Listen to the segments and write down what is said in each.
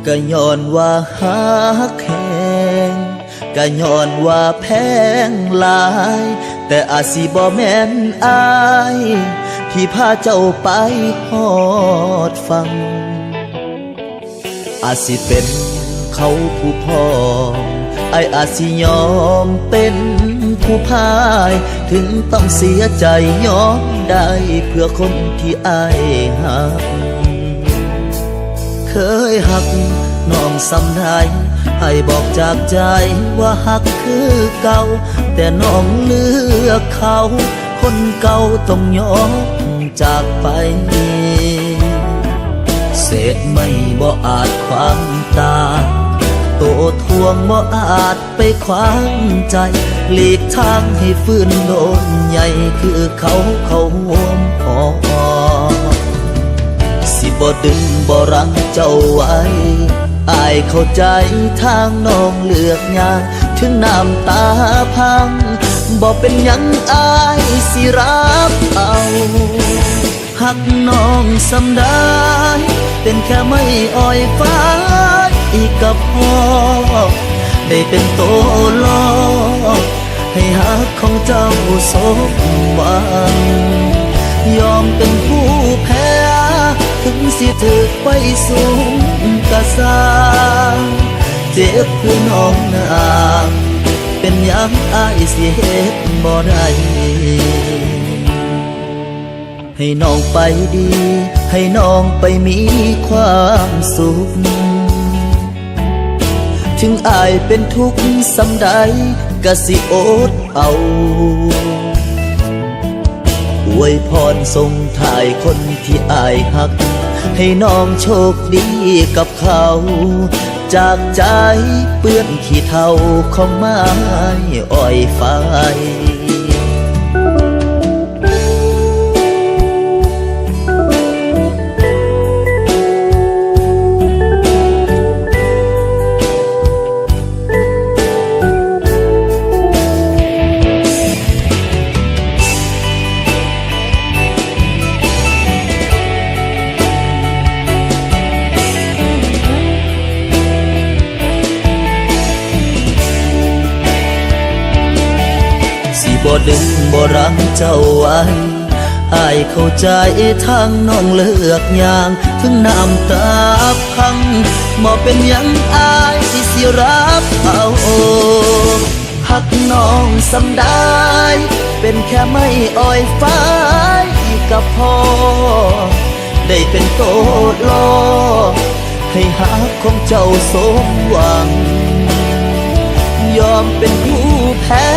ก็ย้อนว่าฮักแหงก็ย้อนว่าแพงหลายแต่อาจสิบ่แม่นอายที่พาเจ้าไปฮอดฟังอาจสิเป็นเขาผู้พ่อไอ้อาจสิยอมเป็นผู้พายถึงต้องเสียใจยอมได้เพื่อคนที่ไอ้หักเคยหักน้องสำได้ให้บอกจากใจว่าหักคือเก่าแต่น้องเลือกเขาคนเก่าต้องยอมจากไปเศษไม่บ่อาจขวางตาโตทวงบ่อาจไปขวางใจหลีกทางให้ฟื้นโดนใหญ่คือเขาห่วงพอสิบ่ดึงบ่รั้งเจ้าไว้อายเข้าใจทางน้องเลือกยากถึงน้ำตาพังบ่เป็นหยังอายสิรับเอาหักน้องสำได้เป็นแค่ไม่อ่อยฟ้าอีกกับพ่อได้เป็นโตลอให้หักของเจ้าสมหวังยอมเป็นผู้แพ้ถึงสิถึกไปสูงกะสร้างเจ็บคือน้องนางเป็นหยังอายสิเฮ็ดบ่ได้ให้น้องไปดีให้น้องไปมีความสุขถึงอายเป็นทุกข์สำใดก็สิอดเอาอวยพรส่งถ่ายคนที่อายหักให้น้องโชคดีกับเขาจากใจเปื้อนขี้เถ้าของไม้อ้อยไฟบ่ดึงบ่รั้งเจ้าไว้อายเข้าใจทางน้องเลือกอย่างถึงน้ำตาพังบ่เป็นหยังอายที่สิรับเอาหักน้องสำได้เป็นแค่ไม่อ่อยฟ้ากับพ่อได้เป็นโตลอให้หักของเจ้าสมหวังยอมเป็นผู้แพ้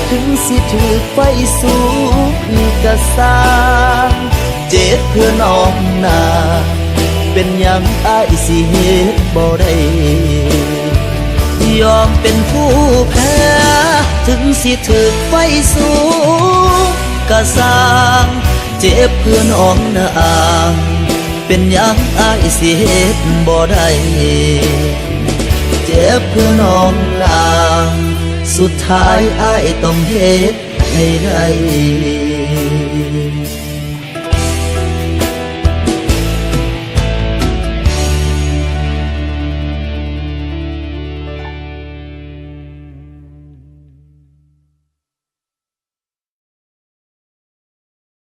ถึงสิถูกไฟสูงกะสร้างเจ็บเพื่อน้องนาเป็นหยังอายสิเฮ็ดบ่ได้ยอมเป็นผู้แพ้ถึงสิถูกไฟสูงกะสร้างเจ็บเพื่อน้องนาเป็นหยังอายสิเฮ็ดบ่ได้เจ็บเพื่อน้องนางสุดท้ายอ้ายต้องเฮ็ดให้ได้